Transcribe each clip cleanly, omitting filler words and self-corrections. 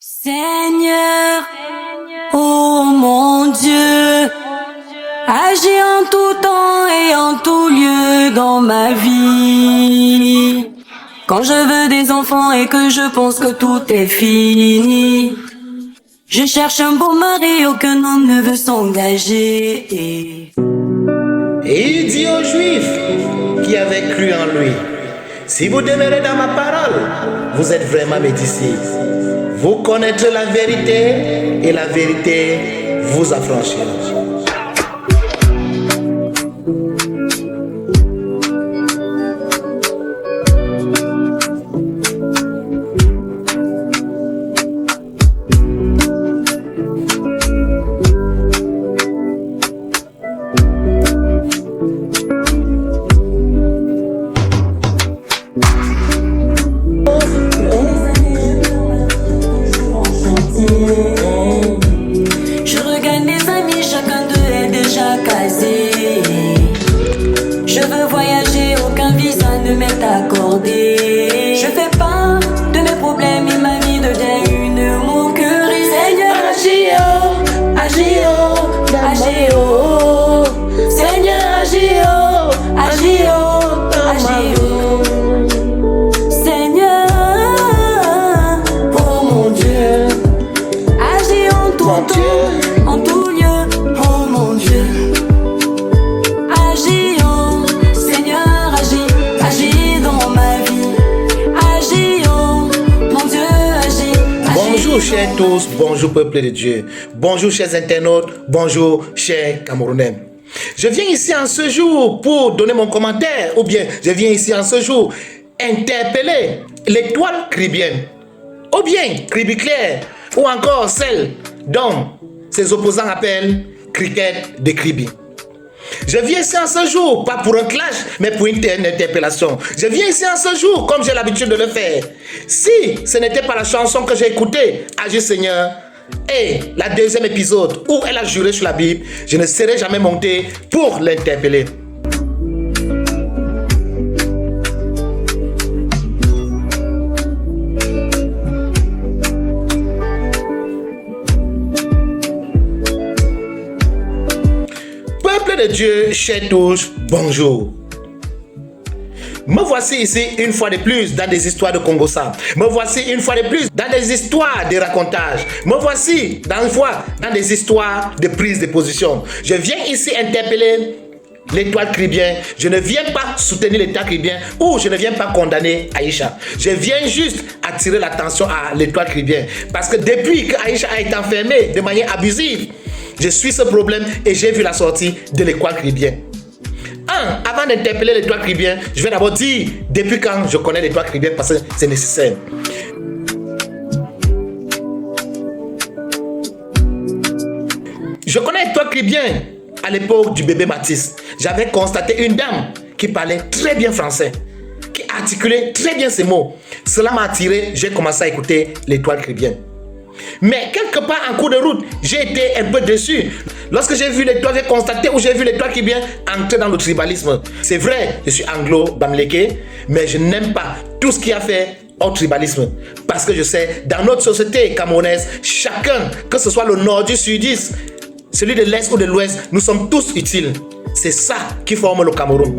Seigneur, oh mon Dieu, agis en tout temps et en tout lieu dans ma vie. Quand je veux des enfants et que je pense que tout est fini, je cherche un beau mari, aucun homme ne veut s'engager. Et il dit aux Juifs qui avaient cru en lui, si vous demeurez dans ma parole, vous êtes vraiment mes disciples. Vous connaîtrez la vérité et la vérité vous affranchira. Je regagne mes amis, chacun d'eux est déjà casé. Je veux voyager, aucun visa ne m'est accordé. Je fais part de mes problèmes et ma vie devient une moquerie. Seigneur, agis oh, agis oh, agis oh. Seigneur, agis oh, agis oh, agis oh. Seigneur, oh mon Dieu, agis en tout temps, en tout lieu, oh mon Dieu. Agis, oh Seigneur, agis, agis dans ma vie. Agis, oh mon Dieu, agis, agis. Bonjour chers tous, bonjour peuple de Dieu. Bonjour chers internautes, bonjour chers Camerounais. Je viens ici en ce jour pour donner mon commentaire, ou bien je viens ici en ce jour interpeller l'étoile cribienne, ou bien cribiclaire, ou encore celle dont ses opposants appellent cricket de Kribi. Je viens ici en ce jour, pas pour un clash, mais pour une interpellation. Je viens ici en ce jour, comme j'ai l'habitude de le faire. Si ce n'était pas la chanson que j'ai écoutée, Agis Seigneur, et la deuxième épisode où elle a juré sur la Bible, je ne serais jamais monté pour l'interpeller. Peuple de Dieu, chers tous, bonjour. Me voici ici une fois de plus dans des histoires de Congossa. Me voici une fois de plus dans des histoires de racontage. Me voici dans des histoires de prise de position. Je viens ici interpeller l'étoile cribien. Je ne viens pas soutenir l'étoile cribien ou je ne viens pas condamner Aïcha. Je viens juste attirer l'attention à l'étoile cribien. Parce que depuis que Aïcha a été enfermée de manière abusive, je suis ce problème et j'ai vu la sortie de l'étoile cribien. Avant d'interpeller l'étoile cribien, je vais d'abord dire depuis quand je connais l'étoile cribien parce que c'est nécessaire. Je connais l'étoile cribien à l'époque du bébé Matisse. J'avais constaté une dame qui parlait très bien français, qui articulait très bien ses mots. Cela m'a attiré, j'ai commencé à écouter l'étoile cribien. Mais quelque part en cours de route, j'ai été un peu déçu. Lorsque j'ai vu l'étoile, j'ai constaté où j'ai vu l'étoile qui vient entrer dans le tribalisme. C'est vrai, je suis anglo-bamléké, mais je n'aime pas tout ce qui a fait au tribalisme. Parce que je sais, dans notre société camerounaise, chacun, que ce soit le nord du sud-est, celui de l'est ou de l'ouest, nous sommes tous utiles. C'est ça qui forme le Cameroun.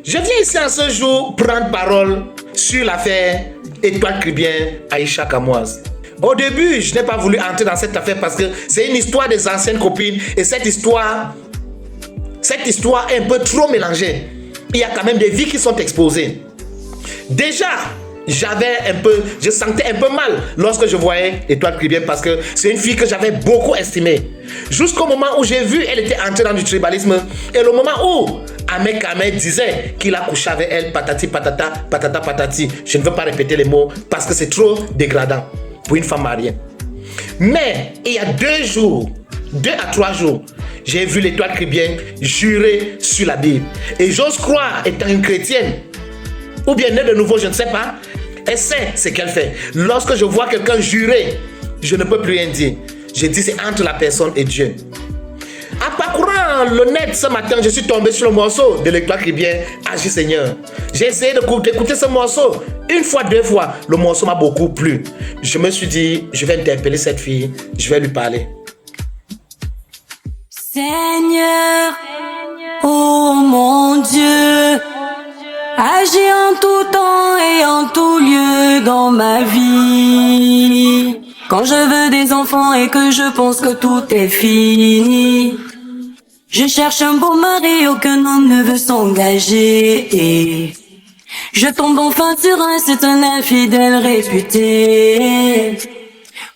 Je viens ici en ce jour prendre parole sur l'affaire étoile cribien Aïcha Kamoise. Au début, je n'ai pas voulu entrer dans cette affaire parce que c'est une histoire des anciennes copines et cette histoire est un peu trop mélangée. Il y a quand même des vies qui sont exposées. Déjà, je sentais un peu mal lorsque je voyais l'étoile cribien parce que c'est une fille que j'avais beaucoup estimée. Jusqu'au moment où j'ai vu elle était entrée dans du tribalisme et le moment où Ahmed Ahmed disait qu'il a couché avec elle, patati patata, patata patati. Je ne veux pas répéter les mots parce que c'est trop dégradant pour une femme mariée. Mais il y a 2 à 3 jours, j'ai vu l'étoile cribien jurer sur la Bible. Et j'ose croire, étant une chrétienne, ou bien née de nouveau, je ne sais pas, elle sait ce qu'elle fait. Lorsque je vois quelqu'un jurer, je ne peux plus rien dire. Je dis c'est entre la personne et Dieu. En parcourant le net ce matin, je suis tombé sur le morceau de l'Étoile qui vient, Agis Seigneur. J'ai essayé d'écouter ce morceau. Une fois, deux fois, le morceau m'a beaucoup plu. Je me suis dit, je vais interpeller cette fille, je vais lui parler. Seigneur, oh mon Dieu, agis en tout temps et en tout lieu dans ma vie. Quand je veux des enfants et que je pense que tout est fini, je cherche un beau mari, aucun homme ne veut s'engager. Je tombe enfin sur c'est un infidèle réputé.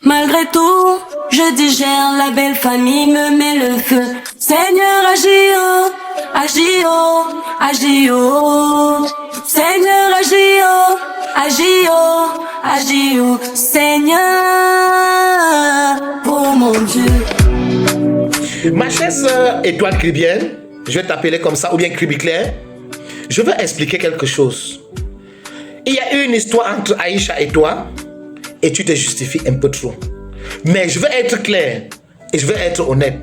Malgré tout, je digère, la belle famille me met le feu. Seigneur, agis oh, agis oh, agis oh. Seigneur, agis oh, agis oh, agis oh. Seigneur, oh mon Dieu. Ma chère sœur Étoile Chrétienne, je vais t'appeler comme ça, ou bien Cribiclair, je veux expliquer quelque chose. Il y a eu une histoire entre Aïcha et toi, et tu te justifies un peu trop. Mais je veux être clair, et je veux être honnête.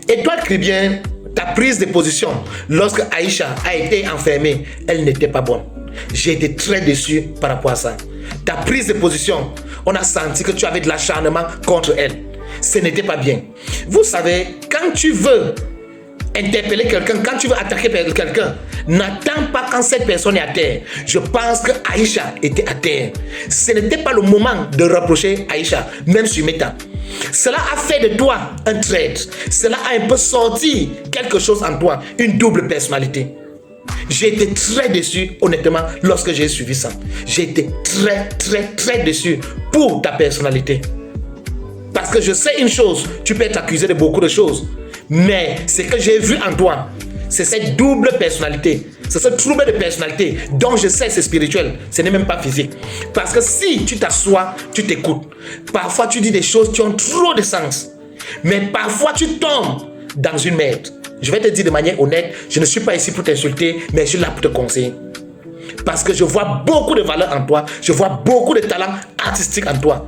Étoile Chrétienne, ta prise de position, lorsque Aïcha a été enfermée, elle n'était pas bonne. J'ai été très déçu par rapport à ça. Ta prise de position, on a senti que tu avais de l'acharnement contre elle. Ce n'était pas bien. Vous savez, quand tu veux interpeller quelqu'un, quand tu veux attaquer quelqu'un, n'attends pas quand cette personne est à terre. Je pense que Aïcha était à terre. Ce n'était pas le moment de reprocher Aïcha, même sur Meta. Cela a fait de toi un traître. Cela a un peu sorti quelque chose en toi, une double personnalité. J'ai été très déçu, honnêtement, lorsque j'ai suivi ça. J'ai été très déçu pour ta personnalité. Parce que je sais une chose, tu peux être accusé de beaucoup de choses. Mais ce que j'ai vu en toi, c'est cette double personnalité. C'est ce trouble de personnalité dont je sais c'est spirituel. Ce n'est même pas physique. Parce que si tu t'assois, tu t'écoutes. Parfois tu dis des choses qui ont trop de sens. Mais parfois tu tombes dans une merde. Je vais te dire de manière honnête, je ne suis pas ici pour t'insulter, mais je suis là pour te conseiller. Parce que je vois beaucoup de valeur en toi. Je vois beaucoup de talent artistique en toi.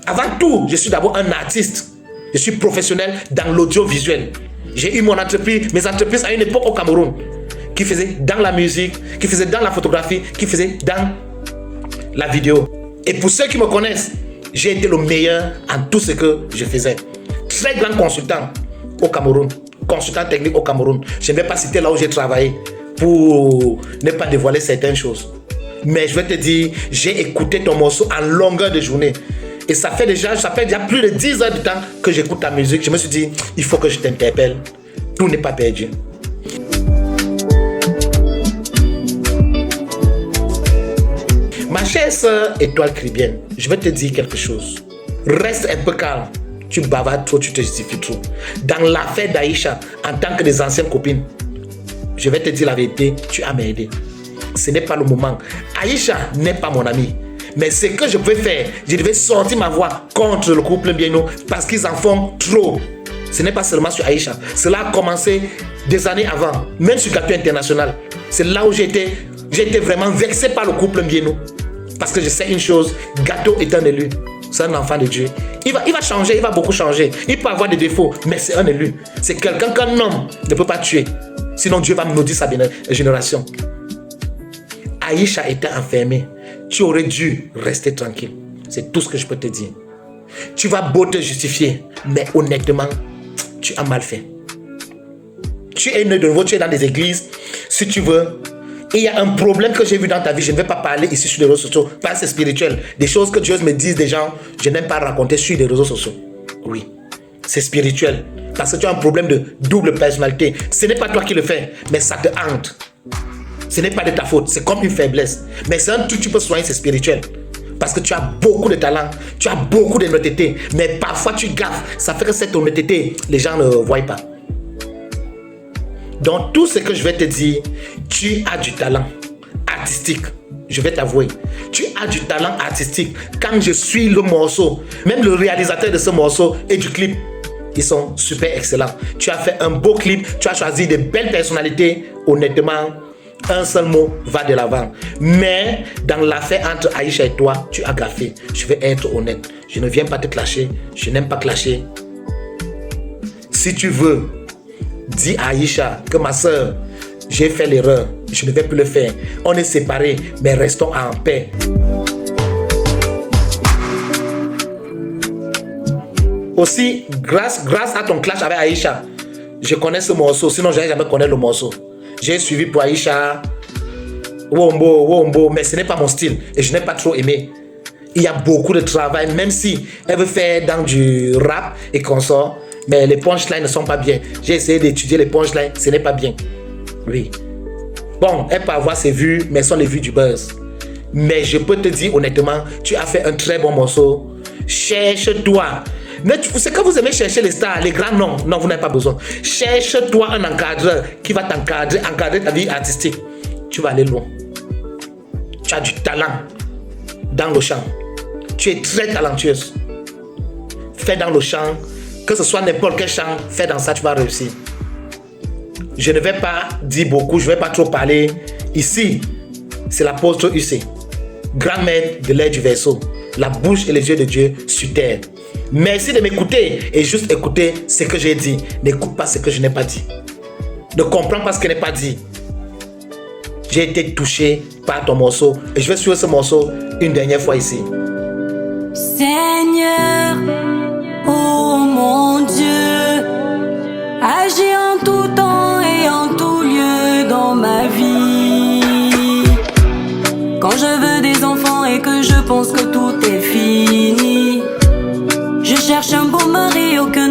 Avant tout, je suis d'abord un artiste. Je suis professionnel dans l'audiovisuel. J'ai eu mon entreprise, mes entreprises à une époque au Cameroun, qui faisaient dans la musique, qui faisaient dans la photographie, qui faisaient dans la vidéo. Et pour ceux qui me connaissent, j'ai été le meilleur en tout ce que je faisais. Très grand consultant au Cameroun, consultant technique au Cameroun. Je ne vais pas citer là où j'ai travaillé pour ne pas dévoiler certaines choses. Mais je vais te dire, j'ai écouté ton morceau en longueur de journée. Et ça fait déjà plus de 10 heures de temps que j'écoute ta musique. Je me suis dit, il faut que je t'interpelle. Tout n'est pas perdu. Ma chère sœur Étoile Chrétienne, je vais te dire quelque chose. Reste un peu calme. Tu bavardes trop, tu te justifies trop. Dans l'affaire d'Aïcha, en tant que des anciennes copines, je vais te dire la vérité, tu as m'aidé. Ce n'est pas le moment. Aïcha n'est pas mon amie. Mais ce que je peux faire, je devais sortir ma voix contre le couple Mbieno parce qu'ils en font trop. Ce n'est pas seulement sur Aïcha. Cela a commencé des années avant, même sur Gâteau International. C'est là où j'ai été vraiment vexé par le couple Mbieno. Parce que je sais une chose, Gâteau est un élu. C'est un enfant de Dieu. Il va changer, il va beaucoup changer. Il peut avoir des défauts, mais c'est un élu. C'est quelqu'un qu'un homme ne peut pas tuer. Sinon Dieu va maudire sa génération. Aïcha était enfermée. Tu aurais dû rester tranquille. C'est tout ce que je peux te dire. Tu vas beau te justifier, mais honnêtement, tu as mal fait. Tu es né de nouveau, tu es dans des églises. Si tu veux, il y a un problème que j'ai vu dans ta vie. Je ne vais pas parler ici sur les réseaux sociaux, parce que c'est spirituel. Des choses que Dieu me dit des gens, je n'aime pas raconter sur les réseaux sociaux. Oui, c'est spirituel. Parce que tu as un problème de double personnalité. Ce n'est pas toi qui le fais, mais ça te hante. Ce n'est pas de ta faute, c'est comme une faiblesse. Mais c'est un truc que tu peux soigner, c'est spirituel. Parce que tu as beaucoup de talent, tu as beaucoup d'honnêteté. Mais parfois tu gaffes, ça fait que cette honnêteté, les gens ne voient pas. Donc tout ce que je vais te dire, tu as du talent artistique. Je vais t'avouer, tu as du talent artistique. Quand je suis le morceau, même le réalisateur de ce morceau et du clip, ils sont super excellents. Tu as fait un beau clip, tu as choisi de belles personnalités, honnêtement. un seul mot, va de l'avant. Mais dans l'affaire entre Aïcha et toi, tu as gaffé. Je vais être honnête. Je ne viens pas te clasher. Je n'aime pas clasher. Si tu veux, dis à Aïcha que ma soeur, j'ai fait l'erreur. Je ne vais plus le faire. On est séparés, mais restons en paix. Aussi, grâce à ton clash avec Aïcha, je connais ce morceau. Sinon, je n'ai jamais connu le morceau. J'ai suivi pour Aïcha, Wombo, mais ce n'est pas mon style. Et je n'ai pas trop aimé. Il y a beaucoup de travail, même si elle veut faire dans du rap et consort. Mais les punchlines ne sont pas bien. J'ai essayé d'étudier les punchlines, ce n'est pas bien. Oui. Bon, elle peut avoir ses vues, mais ce sont les vues du buzz. Mais je peux te dire honnêtement, tu as fait un très bon morceau. Cherche-toi. C'est que vous aimez chercher les stars, les grands noms. Non, vous n'avez pas besoin. Cherche-toi un encadreur qui va t'encadrer, encadrer ta vie artistique. Tu vas aller loin. Tu as du talent dans le chant. Tu es très talentueuse. Fais dans le chant, que ce soit n'importe quel chant, fais dans ça, tu vas réussir. Je ne vais pas dire beaucoup, je ne vais pas trop parler. Ici, c'est l'apôtre UC, grand maître de l'air du verseau, la bouche et les yeux de Dieu sur terre. Merci de m'écouter et juste écouter ce que j'ai dit. N'écoute pas ce que je n'ai pas dit. Ne comprends pas ce que je n'ai pas dit. J'ai été touché par ton morceau et je vais suivre ce morceau une dernière fois ici. Seigneur, oh mon Dieu, agis en tout temps et en tout lieu dans ma vie. Quand je veux des enfants et que je pense que tout est fini, je cherche un beau mari au cœur